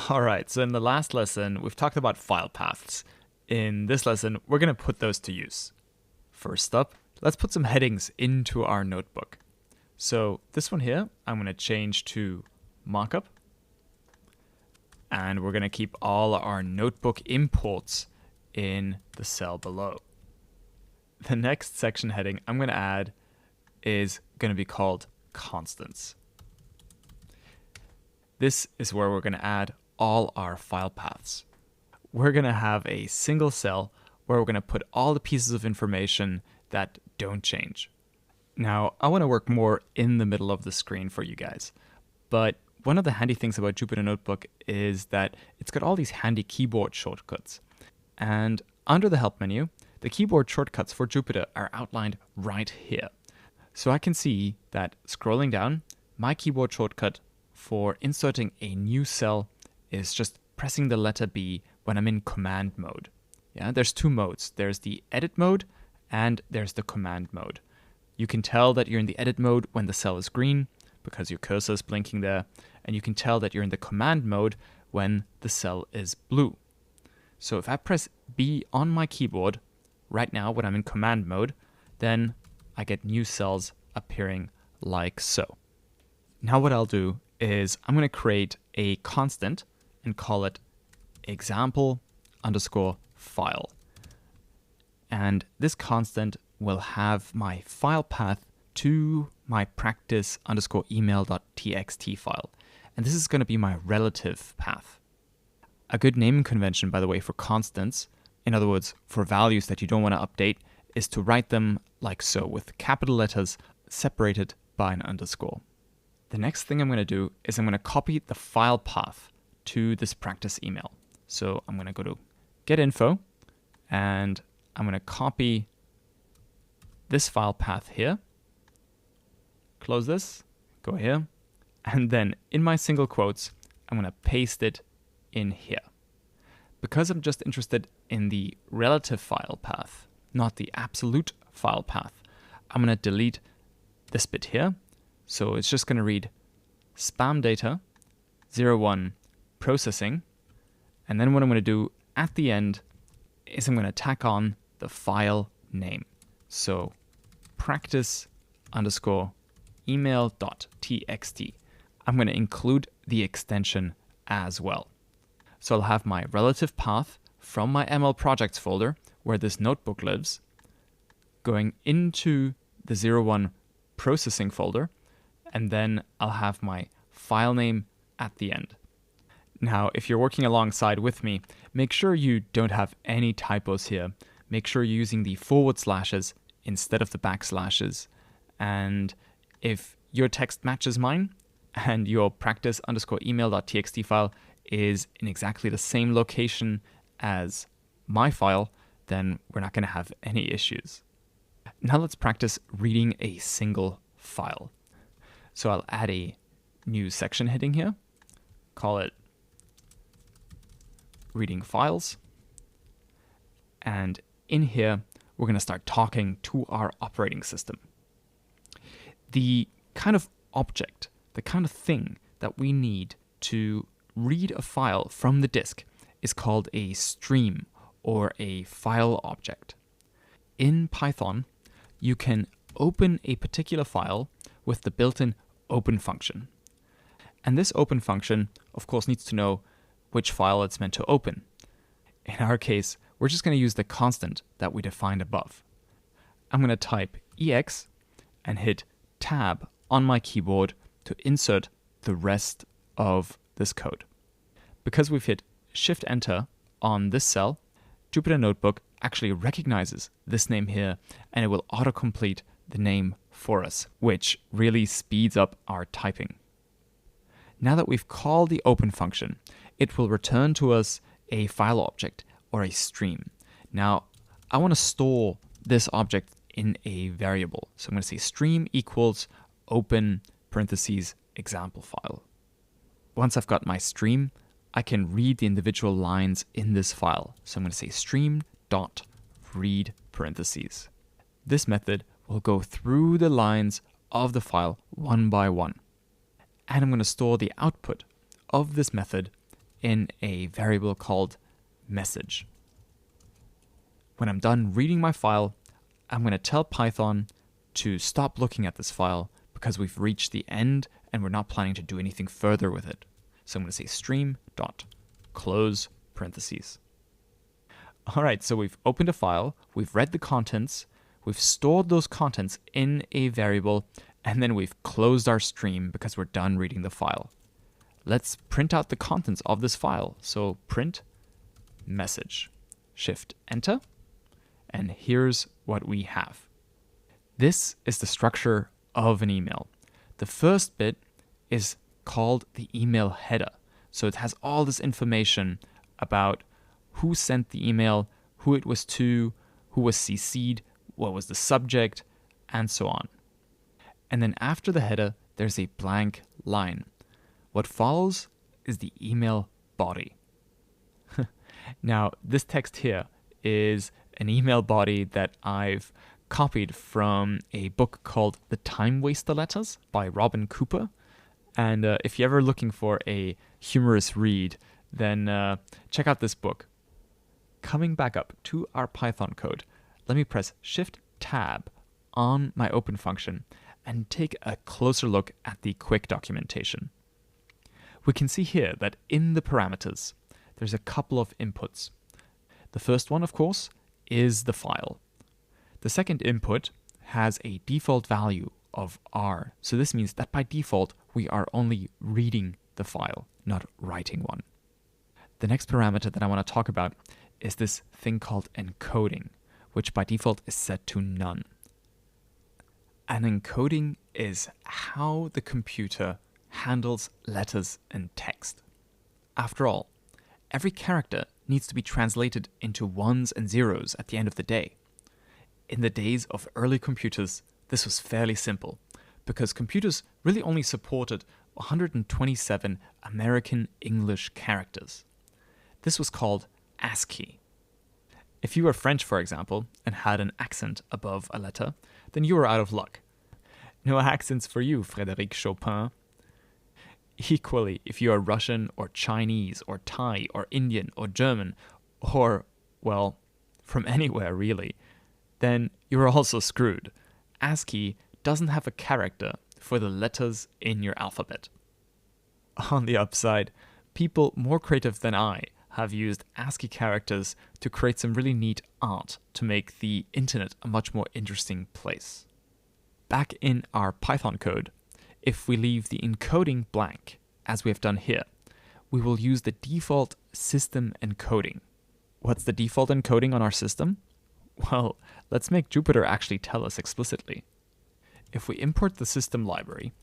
All right, so in the last lesson, we've talked about file paths. In this lesson, we're going to put those to use. First up, let's put some headings into our notebook. So this one here, I'm going to change to markup. And we're going to keep all our notebook imports in the cell below. The next section heading I'm going to add is going to be called constants. This is where we're going to add all our file paths. We're going to have a single cell where we're going to put all the pieces of information that don't change. Now, I want to work more in the middle of the screen for you guys, but one of the handy things about Jupyter Notebook is that it's got all these handy keyboard shortcuts. And under the help menu, the keyboard shortcuts for Jupyter are outlined right here. So I can see that scrolling down, my keyboard shortcut for inserting a new cell is just pressing the letter B when I'm in command mode. Yeah, there's two modes. There's the edit mode and there's the command mode. You can tell that you're in the edit mode when the cell is green because your cursor is blinking there, and you can tell that you're in the command mode when the cell is blue. So if I press B on my keyboard right now when I'm in command mode, then I get new cells appearing like so. Now what I'll do is I'm going to create a constant and call it example underscore file. And this constant will have my file path to my practice underscore email.txt file. And this is going to be my relative path. A good naming convention, by the way, for constants, in other words, for values that you don't want to update, is to write them like so, with capital letters separated by an underscore. The next thing I'm going to do is I'm going to copy the file path to this practice email. So I'm going to go to get info, and I'm going to copy this file path here, close this, go here, and then in my single quotes, I'm going to paste it in here. Because I'm just interested in the relative file path, not the absolute file path, I'm going to delete this bit here. So it's just going to read spam data 01 processing. And then what I'm going to do at the end is I'm going to tack on the file name. So practice underscore email.txt. I'm going to include the extension as well. So I'll have my relative path from my ML projects folder where this notebook lives, going into the 01 processing folder, and then I'll have my file name at the end. Now, if you're working alongside with me, make sure you don't have any typos here. Make sure you're using the forward slashes instead of the backslashes. And if your text matches mine and your practice underscore email.txt file is in exactly the same location as my file, then we're not going to have any issues. Now let's practice reading a single file. So I'll add a new section heading here, call it reading files. And in here, we're going to start talking to our operating system. The kind of object, the kind of thing that we need to read a file from the disk is called a stream or a file object. In Python, you can open a particular file with the built-in open function. And this open function, of course, needs to know which file it's meant to open. In our case, we're just going to use the constant that we defined above. I'm going to type ex and hit tab on my keyboard to insert the rest of this code. Because we've hit shift enter on this cell, Jupyter Notebook actually recognizes this name here, and it will autocomplete the name for us, which really speeds up our typing. Now that we've called the open function, it will return to us a file object or a stream. Now, I want to store this object in a variable. So I'm going to say stream equals open parentheses example file. Once I've got my stream, I can read the individual lines in this file. So I'm going to say stream.read parentheses. This method will go through the lines of the file one by one. And I'm going to store the output of this method in a variable called message. When I'm done reading my file, I'm going to tell Python to stop looking at this file because we've reached the end and we're not planning to do anything further with it. So I'm going to say stream dot close parentheses. All right, so we've opened a file, we've read the contents, we've stored those contents in a variable, and then we've closed our stream because we're done reading the file. Let's print out the contents of this file. So print message, shift enter, and here's what we have. This is the structure of an email. The first bit is called the email header. So it has all this information about who sent the email, who it was to, who was CC'd, what was the subject, and so on. And then after the header, there's a blank line. What follows is the email body. Now, this text here is an email body that I've copied from a book called The Time Waster Letters by Robin Cooper. And if you're ever looking for a humorous read, then check out this book. Coming back up to our Python code, let me press Shift-Tab on my open function and take a closer look at the quick documentation. We can see here that in the parameters, there's a couple of inputs. The first one, of course, is the file. The second input has a default value of R. So this means that by default, we are only reading the file, not writing one. The next parameter that I want to talk about is this thing called encoding, which by default is set to none. An encoding is how the computer handles letters and text. After all, every character needs to be translated into ones and zeros at the end of the day. In the days of early computers, this was fairly simple, because computers really only supported 127 American English characters. This was called ASCII. If you were French, for example, and had an accent above a letter, then you were out of luck. No accents for you, Frédéric Chopin. Equally, if you are Russian or Chinese or Thai or Indian or German or, well, from anywhere really, then you're also screwed. ASCII doesn't have a character for the letters in your alphabet. On the upside, people more creative than I have used ASCII characters to create some really neat art to make the internet a much more interesting place. Back in our Python code, if we leave the encoding blank, as we have done here, we will use the default system encoding. What's the default encoding on our system? Well, let's make Jupyter actually tell us explicitly. If we import the system library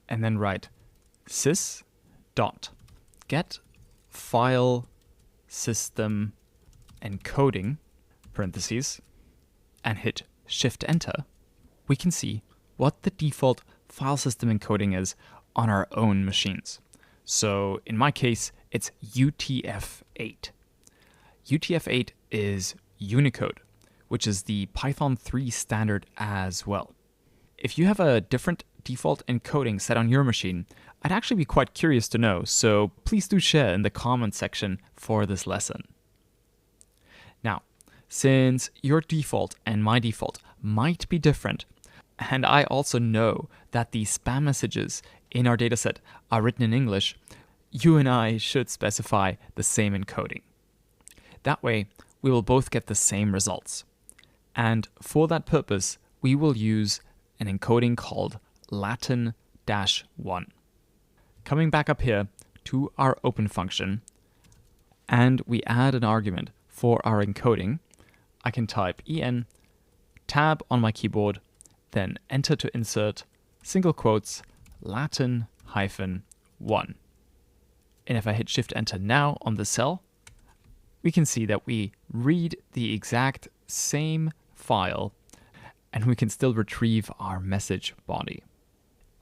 and then write sys.get file system encoding parentheses and hit shift enter, we can see what the default file system encoding is on our own machines. So in my case, it's UTF-8. UTF-8 is Unicode, which is the Python 3 standard as well. If you have a different default encoding set on your machine, I'd actually be quite curious to know, so please do share in the comment section for this lesson. Now, since your default and my default might be different, and I also know that the spam messages in our dataset are written in English, you and I should specify the same encoding. That way, we will both get the same results. And for that purpose, we will use an encoding called Latin-1. Coming back up here to our open function, and we add an argument for our encoding, I can type en, tab on my keyboard, then enter to insert, single quotes, Latin-1. And if I hit shift enter now on the cell, we can see that we read the exact same file and we can still retrieve our message body.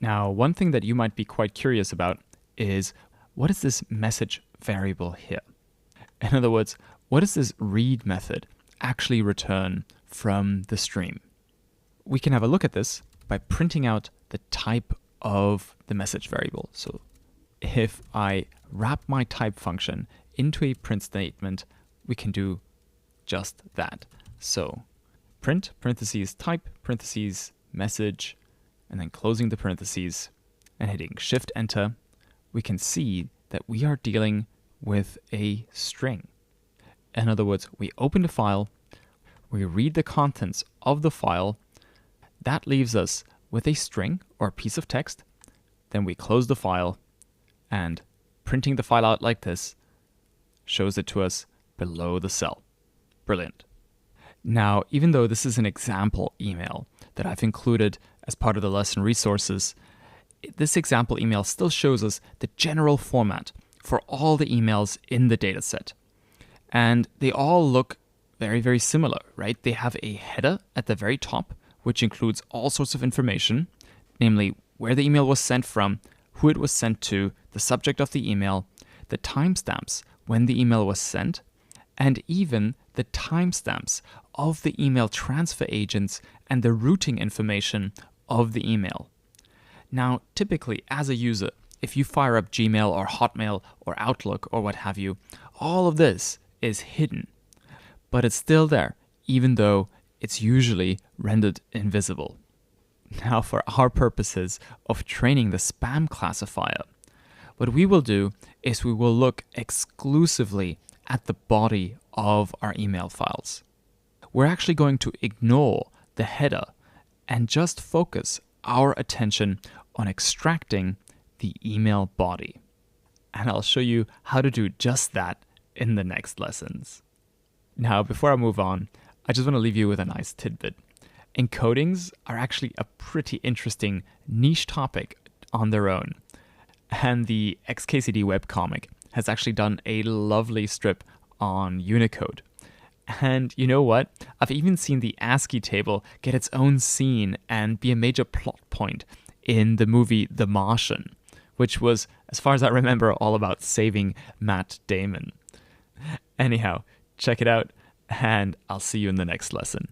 Now, one thing that you might be quite curious about is, what is this message variable here? In other words, what does this read method actually return from the stream? We can have a look at this by printing out the type of the message variable. So if I wrap my type function into a print statement, we can do just that. So print parentheses type parentheses message, and then closing the parentheses and hitting Shift Enter, we can see that we are dealing with a string. In other words, we open the file, we read the contents of the file, that leaves us with a string or a piece of text, then we close the file, and printing the file out like this shows it to us below the cell. Brilliant. Now, even though this is an example email that I've included as part of the lesson resources, this example email still shows us the general format for all the emails in the dataset. And they all look very, very similar, right? They have a header at the very top, which includes all sorts of information, namely where the email was sent from, who it was sent to, the subject of the email, the timestamps when the email was sent, and even the timestamps of the email transfer agents and the routing information of the email. Now, typically, as a user, if you fire up Gmail or Hotmail or Outlook or what have you, all of this is hidden. But it's still there, even though it's usually rendered invisible. Now, for our purposes of training the spam classifier, what we will do is we will look exclusively at the body of our email files. We're actually going to ignore the header and just focus our attention on extracting the email body. And I'll show you how to do just that in the next lessons. Now, before I move on, I just want to leave you with a nice tidbit. Encodings are actually a pretty interesting niche topic on their own. And the XKCD webcomic has actually done a lovely strip on Unicode. And you know what? I've even seen the ASCII table get its own scene and be a major plot point in the movie The Martian, which was, as far as I remember, all about saving Matt Damon. Anyhow, check it out, and I'll see you in the next lesson.